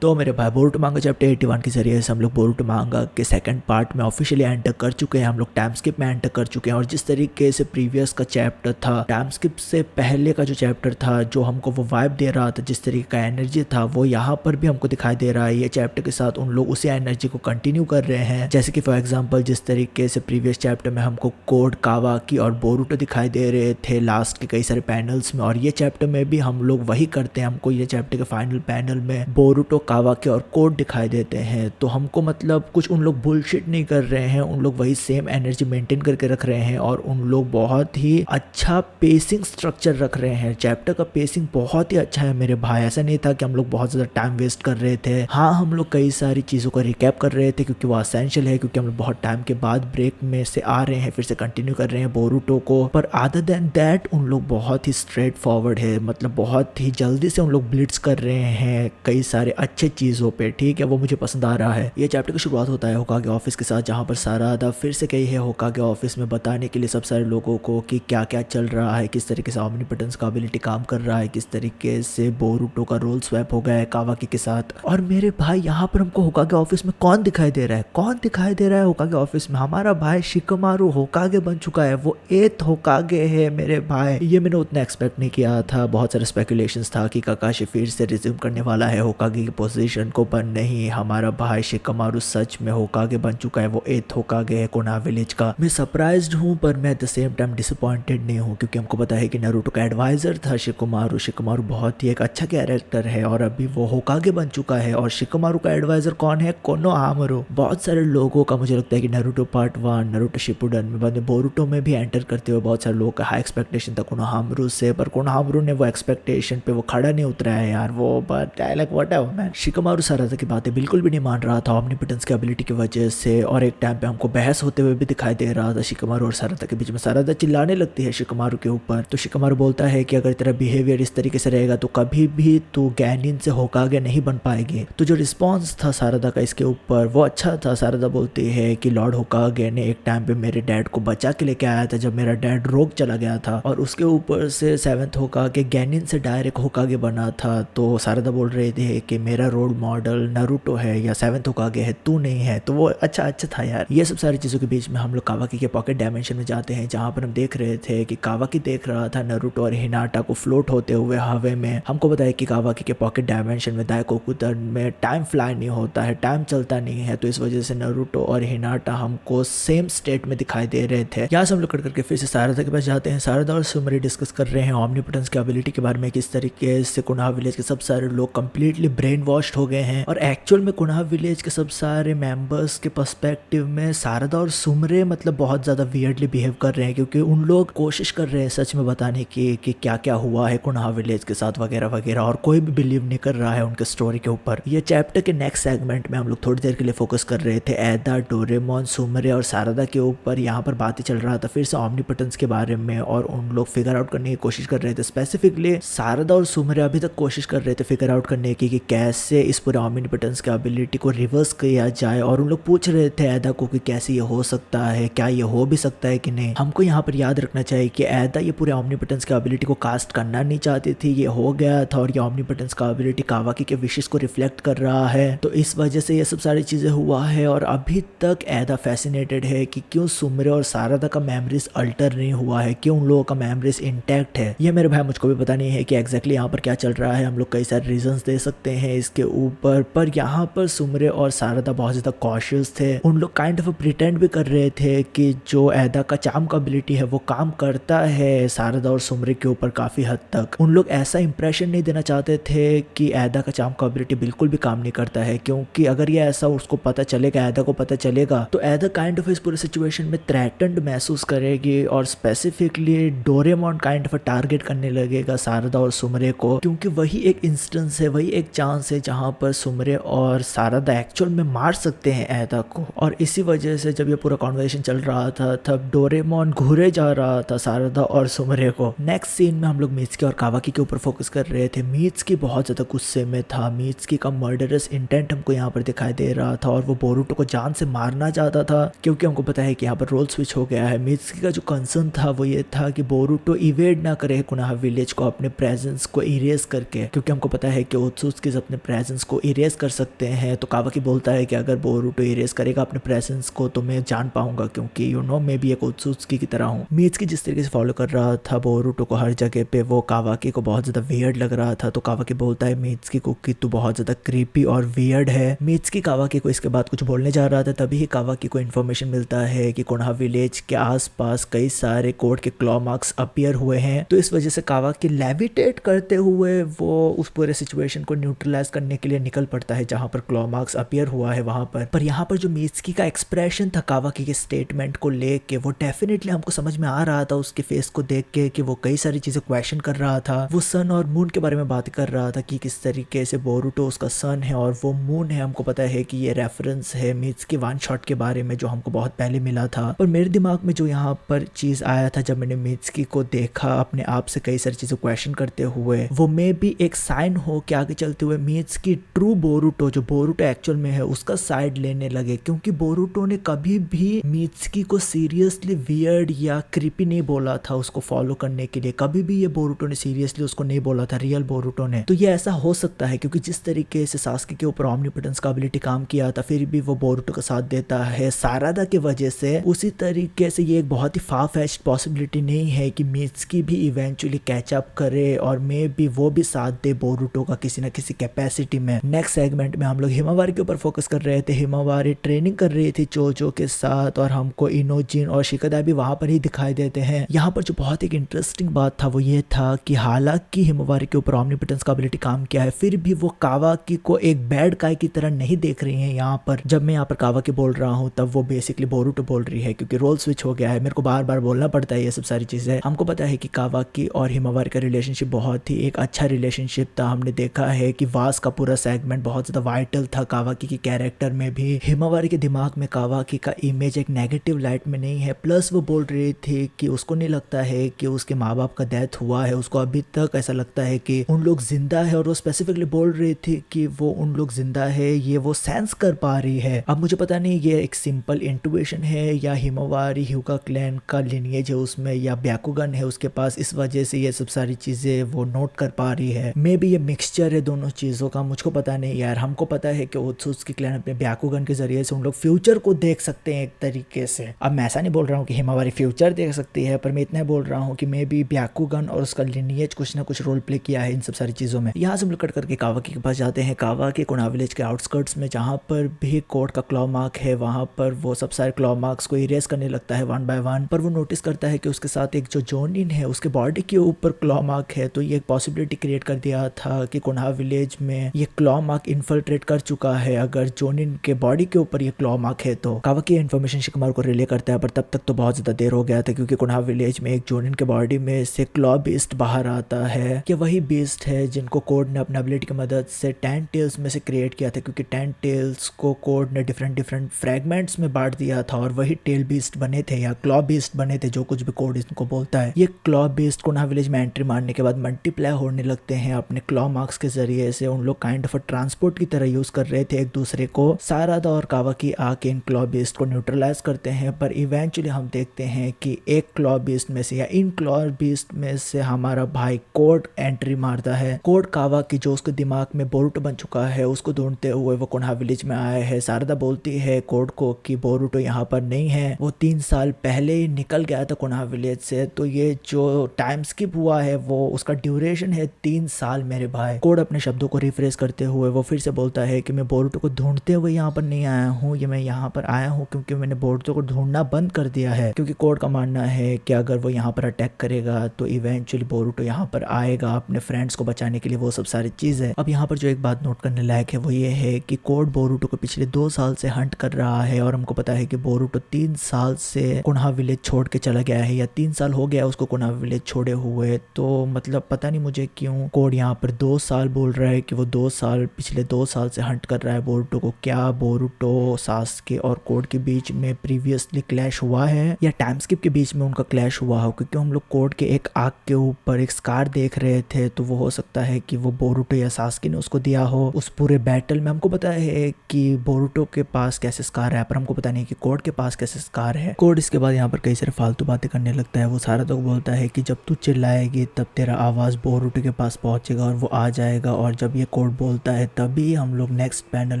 तो मेरे भाई बोरुटो मांगा चैप्टर 81 के जरिए से हम लोग बोरुटो मांगा के सेकंड पार्ट में ऑफिशियली एंटर कर चुके हैं। हम लोग टाइम स्किप में एंटर कर चुके हैं और जिस तरीके से प्रीवियस का चैप्टर था, टाइम स्किप से पहले का जो चैप्टर था, जो हमको वो वाइब दे रहा था, जिस तरीके का एनर्जी था, वो यहाँ पर भी हमको दिखाई दे रहा है। ये चैप्टर के साथ उन लोग उसी एनर्जी को कंटिन्यू कर रहे हैं। जैसे कि फॉर एग्जाम्पल जिस तरीके से प्रीवियस चैप्टर में हमको कोड, कावाकी और बोरुटो दिखाई दे रहे थे लास्ट के कई सारे पैनल्स में, और ये चैप्टर में भी हम लोग वही करते हैं। हमको ये चैप्टर के फाइनल पैनल में बोरुटो, कावाकी और कोड दिखाई देते हैं। तो हमको मतलब कुछ उन लोग बुलशिट नहीं कर रहे हैं, उन लोग वही सेम एनर्जी मेंटेन करके रख रहे हैं और उन लोग बहुत ही अच्छा पेसिंग स्ट्रक्चर रख रहे हैं। चैप्टर का पेसिंग बहुत ही अच्छा है मेरे भाई। ऐसा नहीं था कि हम लोग बहुत ज़्यादा टाइम वेस्ट कर रहे थे। हाँ, हम लोग कई सारी चीज़ों को रिकैप कर रहे थे क्योंकि वो असेंशियल है, क्योंकि हम लोग बहुत टाइम के बाद ब्रेक में से आ रहे हैं, फिर से कंटिन्यू कर रहे हैं बोरुटो को। पर अदर देन दैट उन लोग बहुत ही स्ट्रेट फॉरवर्ड है, मतलब बहुत ही जल्दी से उन लोग ब्लिट्स कर रहे हैं कई सारे अच्छे चीज़ों पे। ठीक है, वो मुझे पसंद आ रहा है। ये चैप्टर की शुरुआत होता है होकागे ऑफिस के साथ, जहाँ पर सारादा फिर से गई है होकागे ऑफिस में बताने के लिए सब सारे लोगों को कि क्या क्या चल रहा है, किस तरीके से ओमनीपोटेंस का एबिलिटी काम कर रहा है, किस तरीके से बोरुटो का रोल स्वैप हो गया है कावाकी के साथ। और मेरे भाई यहाँ पर हमको होकागे ऑफिस में कौन दिखाई दे रहा है? कौन दिखाई दे रहा है होकागे ऑफिस में? हमारा भाई शिकमारू होकागे बन चुका है। वो 8th होकागे है मेरे भाई। ये मैंने उतना एक्सपेक्ट नहीं किया था। बहुत सारे स्पेकुलेशंस था कि काकाशी फिर से रिज्यूम करने वाला है होकागे की पोजीशन को, पर नहीं, हमारा भाई शिकमारू सच में होकागे बन चुका है। वो 8th होकागे है कोनोहा विलेज का। मैं सरप्राइज्ड हूँ पर मैं at the same time disappointed नहीं हूँ, क्योंकि हमको पता है कि नारुतो का एडवाइजर था शिकमारू। शिकमारू बहुत ही एक अच्छा कैरेक्टर है और अभी वो होकागे बन चुका है। और शिकमारू का एडवाइजर कौन है? कोनोहामारू। बहुत सारे लोगों का मुझे लगता है कि नारुतो पार्ट 1, नारुतो शिपुडन में, बाद में बोरुटो में भी एंटर करते हुए बहुत सारे लोगों का हाई एक्सपेक्टेशन था कोनोहामारू से, पर कोनोहामारू ने वो एक्सपेक्टेशन पे वो खड़ा नहीं उतरा है यार। वो but like whatever man. Shikamaru सारादा की बातें बिल्कुल भी नहीं मान रहा था ओमनीपोटेंस की एबिलिटी की वजह से, और एक टाइम पे हमको बहस होते हुए भी दिखाई दे रहा था शिकमारू और सारादा के बीच में। सारादा चिल्लाने लगती है शिकमारू के ऊपर, तो शिकमारू बोलता है कि अगर तेरा बिहेवियर इस तरीके से रहेगा तो कभी भी तू गैनिन से होकागे नहीं बन पाएगी। तो जो रिस्पॉन्स था सारादा का इसके ऊपर वो अच्छा था। सारादा बोलती है कि लॉर्ड होकागे ने एक टाइम पे मेरे डैड को बचा के लेके आया था जब मेरा डैड रोग चला गया था, और उसके ऊपर से 7th होकागे गैनिन से डायरेक्ट होकागे बना था। तो सारादा बोल रहे थे कि मेरा रोल मॉडल नारुतो है या 7th होकागे है, तू नहीं है। तो वो अच्छा था यार। ये सब सारी चीज़ों के बीच में हम लोग कावाकी के पॉकेट डायमेंशन में जाते हैं, जहाँ पर हम देख रहे थे कि कावाकी देख रहा था नारुतो और हिनाटा को फ्लोट होते हुए हवा में। हमको पता है कि कावाकी के पॉकेट डायमेंशन में दाइकोकुतन में टाइम फ्लाई नहीं होता है, टाइम चलता नहीं है, तो इस वजह से नारुतो और हिनाटा हमको सेम स्टेट में दिखाई दे रहे थे। यहाँ से हम लोग कट करके फिर से सारादा के पास जाते हैं। सारादा और सुमरी डिस्कस कर रहे हैं ओमनीपोटेंस की एबिलिटी के बारे में, किस तरीके से कोनोहा विलेज के सब सारे लोग कंप्लीटली ब्रेन वॉश्ड हो गए हैं। और एक्चुअल में कोनोहा विलेज के सब सारे मेंबर्स के पर्सपेक्टिव में सारादा और सुमरे मतलब बहुत ज़्यादा वियर्डली बिहेव कर रहे हैं, क्योंकि उन लोग कोशिश कर रहे हैं सच में बताने की कि क्या क्या हुआ है कोनोहा विलेज के साथ वगैरह वगैरह, और कोई भी बिलीव नहीं कर रहा है उनके स्टोरी के ऊपर। ये चैप्टर के नेक्स्ट सेगमेंट में हम लोग थोड़ी देर के लिए फोकस कर रहे थे एदा, डोरेमोन, सुमरे और सारादा के ऊपर। यहाँ पर बातें चल रहा था फिर से ओमनीपोटेंस के बारे में, और उन लोग फिगर आउट करने की कोशिश कर रहे थे। स्पेसिफिकली सारादा और सुमरे अभी तक कोशिश कर रहे थे फिगर आउट करने की कि कैसे इस पूरे ओमनीपोटेंस की एबिलिटी को रिवर्स किया जाए, और उन लोग पूछ रहे थे एदा को कि कैसे ये हो सकता है, क्या ये हो भी सकता है कि नहीं। हमको यहाँ पर याद रखना चाहिए कि एदा ये पूरे ओमनीपोटेंस की एबिलिटी को कास्ट करना नहीं चाहती थी, ये हो गया था, और ये ओमनीपोटेंस का एबिलिटी कावाकी के विशेष को रिफ्लेक्ट कर रहा है, तो इस वजह से ये सब सारी चीजें हुआ है। और अभी तक एदा फैसिनेटेड है कि क्यों सुमरे और सारादा का मेमोरीज अल्टर नहीं हुआ है, क्यों उन लोगों का मेमोरीज इंटैक्ट है। ये मेरे भाई मुझको भी पता नहीं है कि एग्जैक्टली यहाँ पर क्या चल रहा है। हम लोग कई सारे रीजंस दे सकते हैं इसके ऊपर, पर यहाँ पर सुमरे और सारादा बहुत ज्यादा कॉशियस थे। उन लोग काइंड ऑफ प्रिटेंड भी कर रहे थे कि जो एदा का चार्म का एबिलिटी है वो काम करता है सारादा और सुमरे के ऊपर काफी हद तक। उन लोग ऐसा इंप्रेशन नहीं देना चाहते थे कि एदा का चार्म का एबिलिटी बिल्कुल भी काम नहीं करता है, क्योंकि अगर ये ऐसा उसको पता चलेगा, एदा को पता चलेगा, तो एदा काइंड ऑफ इस पूरे सिचुएशन में थ्रेटन्ड महसूस करेगी, और specifically Doraemon kind of target करने लगेगा सारादा और सुमरे को, क्योंकि वही एक इंस्टेंस है, वही एक चांस है जहां पर सुमरे और सारादा एक्चुअल में मार सकते हैं एदा को। और इसी वजह से जब ये पूरा कॉन्वर्सेशन चल रहा था तब डोरेमोन घूरे जा रहा था सारादा और सुमरे को। नेक्स्ट सीन में हम लोग मीत्सुकी और कावाकी के ऊपर फोकस कर रहे थे। मीत्सुकी बहुत ज्यादा गुस्से में था। मीत्सुकी का मर्डरस इंटेंट हमको यहाँ पर दिखाई दे रहा था, और वो बोरुटो को जान से मारना चाहता था, क्योंकि हमको पता है कि यहाँ पर रोल स्विच हो गया है। मीत्सुकी का जो कंसर्न था वो ये था कि बोरुटो इवेड ना करे कोनोहा विलेज को अपने प्रेजेंस को इरेज करके, क्योंकि हमको पता है कि ओत्सुत्सुकी अपने प्रेजेंस को इरेज कर सकते हैं। तो कावाकी बोलता है कि अगर बोरुटो इरेज करेगा अपने प्रेजेंस को तो मैं जान पाऊंगा, क्योंकि मैं भी एक ओत्सुत्सुकी की तरह हूँ। मीत्सुकी जिस तरीके से फॉलो कर रहा था बोरुटो को हर जगह पे, वो कावाकी को बहुत ज्यादा वियर्ड लग रहा था। तो कावाकी बोलता है मीत्सुकी को कि तू बहुत ज्यादा क्रीपी और वियर्ड है। मीत्सुकी कावाकी को इसके बाद कुछ बोलने जा रहा था, तभी ही कावाकी को इन्फॉर्मेशन मिलता है कि कोनोहा विलेज के आसपास कई सारे कोड के क्लॉ मार्क्स अपीयर हुए हैं। तो इस वजह से कावाकी लेविटेट करते हुए वो उस पूरे सिचुएशन को न्यूट्रलाइज करने के लिए निकल पड़ता है जहां पर क्लॉ मार्क्स अपीयर हुआ है वहां पर यहाँ पर जो मीत्सुकी का एक्सप्रेशन था कावाकी के स्टेटमेंट को लेके, वो डेफिनेटली हमको समझ में आ रहा था उसके फेस को देख के कि वो कई सारी चीजें क्वेश्चन कर रहा था। वो सन और मून के बारे में बात कर रहा था कि किस तरीके से बोरुटो उसका सन है और वो मून है। हमको पता है कि ये रेफरेंस है मीत्सुकी वन शॉट के बारे में जो हमको बहुत पहले मिला था। पर मेरे दिमाग में जो यहाँ पर चीज आया था जब मैंने मीत्सुकी को देखा अपने आप से कई सारी चीजें क्वेश्चन करते हुए, वो मे भी एक साइन हो कि आगे चलते हुए मीत्सुकी ट्रू बोरुटो जो बोरुटो एक्चुअल में है उसका साइड लेने लगे, क्योंकि बोरुटो ने कभी भी मीत्सुकी को सीरियसली वियर्ड या क्रीपी नहीं बोला था उसको फॉलो करने के लिए। कभी भी ये बोरुटो ने सीरियसली उसको नहीं बोला था, रियल बोरुटो ने। तो ये ऐसा हो सकता है क्योंकि जिस तरीके से सास्के के ऊपर ओमनीपोटेंस का एबिलिटी काम किया था फिर भी वो बोरुटो का साथ देता है सारादा की वजह से, उसी तरीके से ये एक बहुत ही फार फेच्ड पॉसिबिलिटी नहीं है कि मीत्सुकी भी इवेंचुअली कैचअप करे और मे भी वो भी साथ दे बोरुटो का किसी न किसी कैपेसिटी में। नेक्स्ट सेगमेंट में हम लोग हिमावारी के ऊपर फोकस कर रहे थे। हिमावारी ट्रेनिंग कर रही थी चोजो के साथ और हमको इनोजिन और शिकादा भी वहां पर ही दिखाई देते हैं। यहाँ पर जो बहुत एक इंटरेस्टिंग बात था वो ये था कि हालांकि हिमावारी के ऊपर ओमनीपोटेंस का एबिलिटी काम किया है फिर भी वो कावाकी को एक बैड गाय की तरह नहीं देख रही है। यहाँ पर जब मैं यहाँ पर कावाकी बोल रहा हूँ तब वो बेसिकली बोरुटो बोल रही है क्योंकि रोल स्विच हो गया है। मेरे को बार बार बोलना पड़ता है ये सब सारी चीजें। हमको पता है कि कावाकी और हिमावारी का रिलेशनशिप बहुत ही एक अच्छा रिलेशनशिप था। हमने देखा है कि वास का पूरा सेगमेंट बहुत ज्यादा वाइटल था कावाकी की कैरेक्टर में भी। हिमावारी के दिमाग में कावाकी का इमेज एक नेगेटिव लाइट में नहीं है। प्लस वो बोल रही थी कि उसको नहीं लगता है कि उसके माँ बाप का डेथ हुआ है, उसको अभी तक ऐसा लगता है कि उन लोग जिंदा है। और वो स्पेसिफिकली बोल रही थी कि वो उन लोग जिंदा है, ये वो सेंस कर पा रही है। अब मुझे पता नहीं ये एक सिंपल इंटुइशन है या हिमावारी ह्यूका क्लैन का लिनिएज है उसमें या ब्याकुगन है उसके पास, इस वजह से ये सब सारी चीजें वो नोट कर पा रही है। मे बी ये मिक्सचर है दोनों चीजों का, मुझको पता नहीं यार। हमको पता है कि ओत्सुत्सुकी क्लैन अपने ब्याकुगन के जरिए से उन लोग फ्यूचर को देख सकते हैं एक तरीके से। अब मैं ऐसा नहीं बोल रहा हूँ कि हिमावारी फ्यूचर देख सकती है, पर मैं इतना बोल रहा हूँ कि मे बी ब्याकुगन और उसका लिनिएज कुछ ना कुछ रोल प्ले किया है इन सब सारी चीजों में। यहाँ से हम लोग कट करके कावाकी के पास जाते हैं। कावाकी कोनोहा विलेज के आउटस्कर्ट्स में जहाँ पर भी कोड का क्लॉ मार्क है वहां पर वो सब सारे क्लॉ मार्क्स को इरेज करने लगता है वन बाय वन। पर वो नोटिस करता है कि उसके साथ एक जो जोनिन है उसके बॉडी के ऊपर क्लॉ मार्क है। तो ये एक पॉसिबिलिटी क्रिएट कर दिया था कि कोनोहा विलेज में ये क्लॉ मार्क इन्फिल्ट्रेट कर चुका है। अगर जोनिन के बॉडी के ऊपर ये क्लॉ मार्क है तो कावाकी इन्फॉर्मेशन शिकमारू को रिले करता है, पर तब तक तो बहुत ज्यादा देर हो गया था क्योंकि कोनोहा विलेज में एक जोनिन के बॉडी में से क्लॉ बीस्ट बाहर आता है। कि वही बीस्ट है जिनको कोड ने अपने एबिलिटी की मदद से 10 टेल्स में से क्रिएट किया था, क्योंकि 10 टेल्स को कोड ने डिफरेंट फ्रेगमेंट्स में बांट दिया था और वही टेल बीस्ट बने थे या क्लॉ बीस्ट बने थे, जो कुछ भी कोड इसको बोलता है। ये क्लॉ बीस्ट कोनोहा विलेज में एंट्री मारने के बाद मल्टीप्लाई होने लगते हैं अपने क्लॉ मार्क्स के जरिए से। उन लोग काइंड ऑफ ट्रांसपोर्ट की तरह यूज कर रहे थे एक दूसरे को। सारादा और कावाकी आके इन क्लॉ बीस्ट को न्यूट्रलाइज करते हैं, पर इवेंचुअली हम देखते हैं कि एक क्लॉ बीस्ट में से या इन क्लॉ बीस्ट में से हमारा भाई कोड एंट्री मारता है। कोड कावाकी जो उसके दिमाग में बोरुटो बन चुका है उसको ढूंढते हुए वो कोनोहा विलेज में आया है। सारदा बोलती है कोड को कि बोरुटो यहाँ पर नहीं है, वो 3 साल पहले ही निकल गया था कोनोहा विलेज से। तो ये जो टाइम स्किप हुआ है वो उसका ड्यूरेशन है 3 साल मेरे भाई। कोड अपने शब्दों को रिफ्रेश करते हुए वो फिर से बोलता है कि मैं बोरुटो को ढूंढते हुए यहाँ पर नहीं आया हूँ, ये मैं यहाँ पर आया हूँ क्योंकि मैंने बोरुटो को ढूंढना बंद कर दिया है। क्योंकि कोड का मानना है कि अगर वो यहाँ पर अटैक करेगा तो इवेंचुअली बोरुटो यहाँ पर आएगा अपने फ्रेंड्स को बचाने के लिए, वो सब सारी चीजें। अब यहाँ पर जो एक बात नोट करने लायक है वो ये है कि कोड बोरुटो को पिछले 2 साल से हंट कर रहा है और हमको पता है कि बोरुटो 3 साल से कोनोहा विलेज छोड़ के चला गया है या 3 साल हो गया उसको कोनोहा विलेज छोड़े हुए। तो मतलब पता नहीं मुझे क्यों कोड यहाँ पर 2 साल बोल रहा है कि वो 2 साल पिछले 2 साल से हंट कर रहा है बोरुटो को। क्या बोरुटो सास्के और कोड के बीच में प्रीवियसली क्लैश हुआ है या टाइम स्किप के बीच में उनका क्लैश हुआ हो? क्योंकि हम लोग कोड के एक आंख के ऊपर एक स्कार देख रहे थे, तो वो हो सकता है कि वो बोरुटो या सास्के ने उसको दिया हो उस पूरे बैटल में। हमको पता है कि बोरुटो के पास कैसे स्कार है पर हमको पता नहीं कि कोड के पास कैसे स्कार है। कोड इसके बाद यहाँ पर कई सारे फालतू बातें करने लगता है। वो सारा तो बोलता है कि जब तू चिल्लाएगी तब तेरा आवाज बोरुटो के पास पहुंचेगा और वो आ जाएगा, और जब ये कोड बोलता है। तभी हम लोग नेक्स्ट पैनल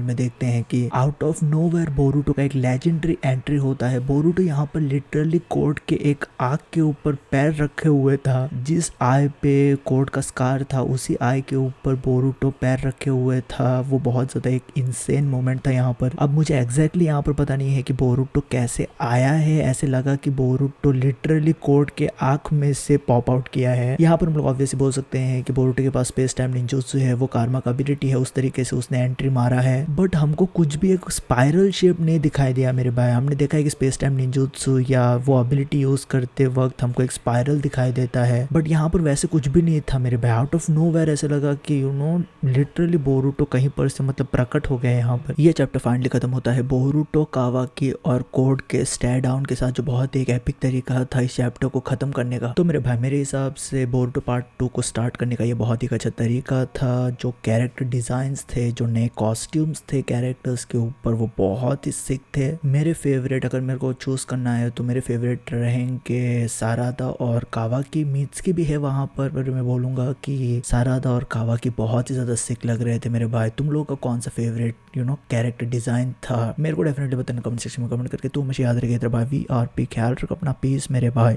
में देखते हैं कि आउट ऑफ नोवेयर बोरुटो का एक लेजेंडरी एंट्री होता है। बोरुटो यहाँ पर लिटरली कोड के एक आग के ऊपर पैर रखे हुए था। जिस आई पे कोड का स्कार था उसी आई के ऊपर बोरुटो पैर रखे हुए था। वो बहुत ज्यादा एक इंसेन मोमेंट था यहाँ पर। अब मुझे एग्जैक्टली यहाँ पर पता नहीं है कि बोरुटो कैसे आया है। ऐसे लगा कि बोरुटो लिटरली कोड के आंख में से पॉप आउट किया है। यहाँ पर हम लोग ऑब्वियसली बोल सकते हैं कि बोरुटो के पास स्पेस टाइम निंजुत्सु है, वो कार्मा का एबिलिटी है, उस तरीके से उसने एंट्री मारा है। बट हमको कुछ भी एक स्पाइरल शेप नहीं दिखाई दिया मेरे भाई। हमने देखा है कि स्पेस टाइम निंजुत्सु या वो एबिलिटी यूज करते वक्त हमको एक स्पाइरल दिखाई देता है, बट यहाँ पर वैसे कुछ भी नहीं था मेरे भाई। आउट ऑफ नोवेयर ऐसे लगा कि लिटरली बोरुटो कहीं पर से मतलब प्रकट हो गया यहाँ पर। ये चैप्टर फाइनली खत्म होता है बोरुटो, कावाकी और कोड के स्टे डाउन के साथ, जो बहुत एक एपिक तरीका था इस चैप्टर को खत्म करने का। तो मेरे भाई मेरे हिसाब से बोरुटो पार्ट 2 को स्टार्ट करने का ये बहुत ही अच्छा तरीका था। जो कैरेक्टर डिजाइंस थे, जो नए कॉस्ट्यूम्स थे कैरेक्टर्स के ऊपर, वो बहुत ही सिक थे। मेरे फेवरेट अगर मेरे को चूज करना है तो मेरे फेवरेट रहेंगे सारादा और कावाकी। मीत्सुकी भी है वहां पर मैं बोलूंगा कि सारादा और कावाकी बहुत ही ज्यादा सिक लग रहे थे मेरे भाई। तुम लोगों का कौन सा फेवरेट कैरेक्टर डिजाइन था मेरे को डेफिनेटली बताना कमेंट सेक्शन में कमेंट करके। तू मुझे याद रखिए भाई। VRP, ख्याल रख अपना, पीस मेरे भाई।